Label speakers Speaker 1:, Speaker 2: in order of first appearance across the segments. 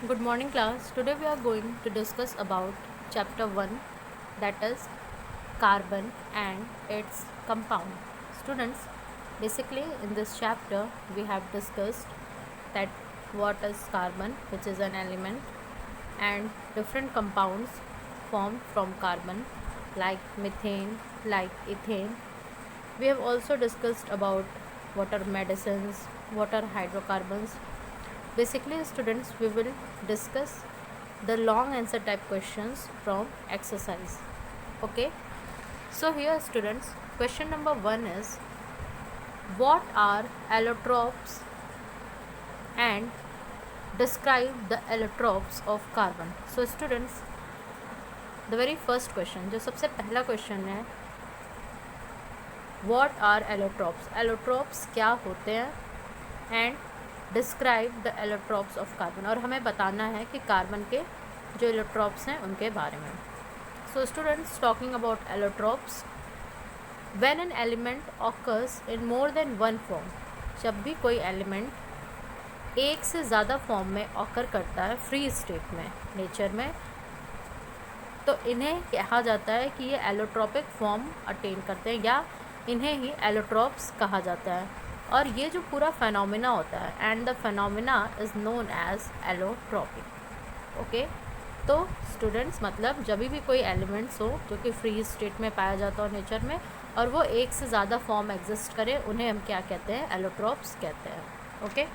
Speaker 1: Good morning class. Today we are going to discuss about chapter 1, that is carbon and its compound. Students, basically in this chapter we have discussed that what is carbon, which is an element, and different compounds formed from carbon like methane, like ethane. We have also discussed about what are medicines, what are hydrocarbons. Basically, students, we will discuss the long answer type questions from exercise. Okay, so here, students, question number 1 is what are allotropes and describe the allotropes of carbon. So, students, the very first question, जो सबसे पहला question है, what are allotropes? Allotropes क्या होते हैं and describe the allotropes of carbon, और हमें बताना है कि कार्बन के जो एलोट्रॉप्स हैं उनके बारे में. So students, talking about allotropes, when an element occurs in more than one form, जब भी कोई एलिमेंट एक से ज़्यादा फॉर्म में ऑकर करता है फ्री स्टेट में, नेचर में, तो इन्हें कहा जाता है कि ये एलोट्रॉपिक फॉर्म अटेन करते हैं या इन्हें ही एलोट्रॉप्स कहा जाता है. और ये जो पूरा फेनोमेना होता है, and the phenomena is known as allotropic. Okay, तो स्टूडेंट्स, मतलब जब भी कोई एलिमेंट्स हो जो कि फ्री स्टेट में पाया जाता हो नेचर में, और वो एक से ज़्यादा फॉर्म एग्जिस्ट करे, उन्हें हम क्या कहते हैं? एलोट्रॉप्स कहते हैं. Okay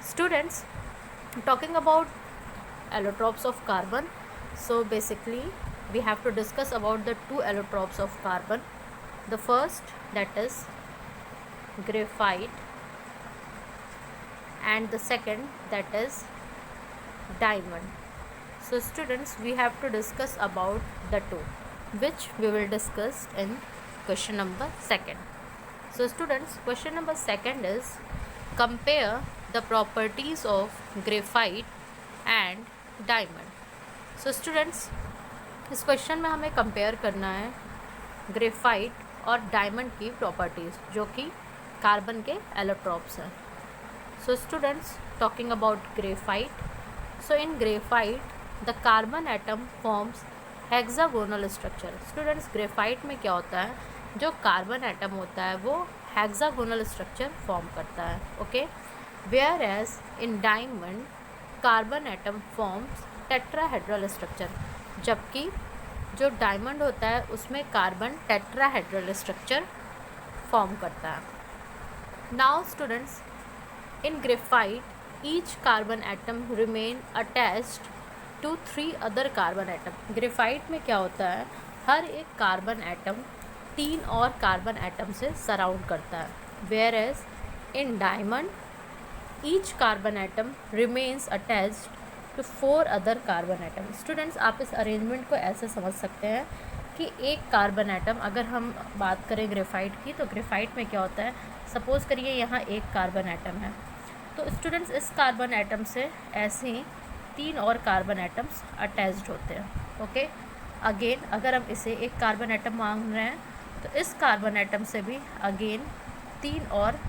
Speaker 1: students, talking about allotropes of carbon, so basically we have to discuss about the two allotropes of carbon. The first, that is graphite, and the second, that is diamond. So students, we have to discuss about the two, which we will discuss in question number 2. So students, question number 2 is compare the properties of graphite and diamond. So students, इस question में हमें compare करना है graphite और diamond की properties, जो कि carbon के एलोट्रॉप्स हैं. So students, talking about graphite, so in graphite the carbon atom forms hexagonal structure. Students, graphite में क्या होता है? जो कार्बन एटम होता है वो हेक्सागोनल स्ट्रक्चर फॉर्म करता है. Okay, whereas in diamond carbon atom forms tetrahedral structure, जबकि जो डायमंड होता है उसमें कार्बन टेट्राहेड्रल स्ट्रक्चर फॉर्म करता है. Now students, in graphite each carbon atom remain attached to 3 other carbon atom. Graphite में क्या होता है? हर एक कार्बन एटम 3 और कार्बन एटम से सराउंड करता है. Whereas in diamond each carbon atom remains attached to 4 other carbon atom. Students, आप इस अरेंजमेंट को ऐसे समझ सकते हैं कि एक कार्बन एटम, अगर हम बात करें ग्रेफाइट की, तो ग्रेफाइट में क्या होता है? सपोज़ करिए यहाँ एक कार्बन एटम है, तो स्टूडेंट्स इस कार्बन एटम से ऐसे ही 3 और कार्बन एटम्स अटैच्ड होते हैं. ओके, अगेन अगर हम इसे एक कार्बन एटम मान रहे हैं, तो इस कार्बन एटम से भी अगेन 3 और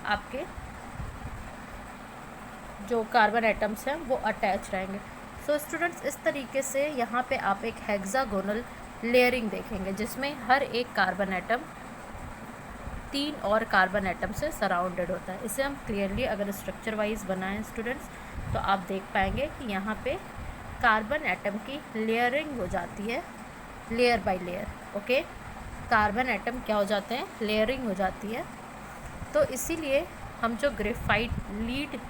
Speaker 1: आपके जो कार्बन एटम्स हैं वो अटैच रहेंगे. सो स्टूडेंट्स, इस तरीके से यहाँ पे आप एक हेक्सागोनल लेयरिंग देखेंगे, जिसमें हर एक कार्बन एटम 3 और कार्बन एटम से सराउंडेड होता है. इसे हम क्लियरली अगर स्ट्रक्चर वाइज बनाएं स्टूडेंट्स, तो आप देख पाएंगे कि यहाँ पे कार्बन एटम की लेयरिंग हो जाती है, layer by layer. Okay, carbon atom क्या हो जाते हैं? लेयरिंग हो जाती है. तो इसीलिए हम जो ग्रेफाइट लीड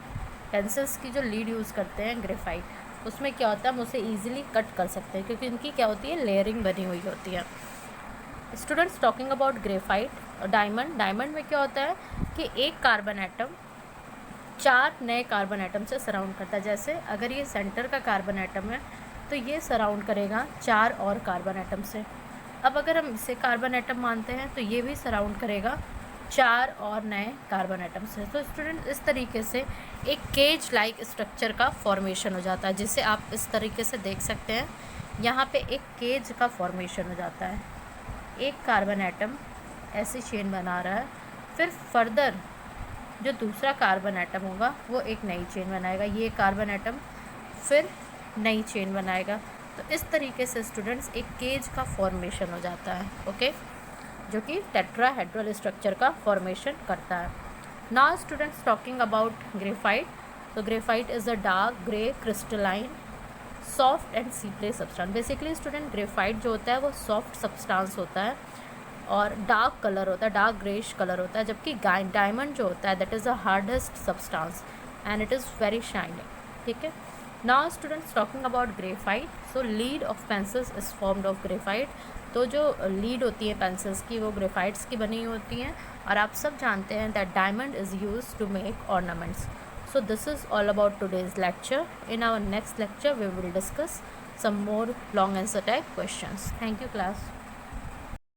Speaker 1: पेंसिल्स की जो लीड यूज़ करते हैं ग्रेफाइट, उसमें क्या होता है? हम उसे ईजिली कट कर सकते हैं, क्योंकि इनकी क्या होती है? लेयरिंग बनी हुई होती है. स्टूडेंट्स, टॉकिंग अबाउट ग्रेफाइट और डायमंड, डायमंड में क्या होता है कि एक कार्बन एटम 4 नए कार्बन एटम से सराउंड करता है. जैसे अगर ये सेंटर का कार्बन एटम है, तो ये सराउंड करेगा 4 और कार्बन एटम से. अब अगर हम इसे कार्बन एटम मानते हैं, तो ये भी सराउंड करेगा 4 और नए कार्बन एटम से. तो स्टूडेंट, इस तरीके से एक केज लाइक स्ट्रक्चर का फॉर्मेशन हो जाता है, जिसे आप इस तरीके से देख सकते हैं. यहाँ पे एक केज का फॉर्मेशन हो जाता है. एक कार्बन एटम ऐसी चेन बना रहा है, फिर फर्दर जो दूसरा कार्बन एटम होगा वो एक नई चेन बनाएगा, ये कार्बन एटम फिर नई चेन बनाएगा। तो इस तरीके से स्टूडेंट्स एक केज का फॉर्मेशन हो जाता है, ओके, जो कि टेट्राहेड्रल स्ट्रक्चर का फॉर्मेशन करता है। Now students talking about graphite. तो graphite is a dark grey crystalline soft and supple substance. Basically student graphite जो होता है वो सॉफ्ट सब्सटेंस होता है और डार्क कलर होता है, डार्क ग्रेश कलर होता है, जबकि डायमंड जो होता है that is a hardest substance and it is very shining, ठीक है। Now students talking about graphite. So lead of pencils is formed of graphite. तो जो लीड होती है पेंसिल्स की वो ग्रेफाइट्स की बनी होती हैं, और आप सब जानते हैं that diamond is use to make ornaments. So this is all about today's lecture. In our next lecture we will discuss some more long answer type questions. Thank you class.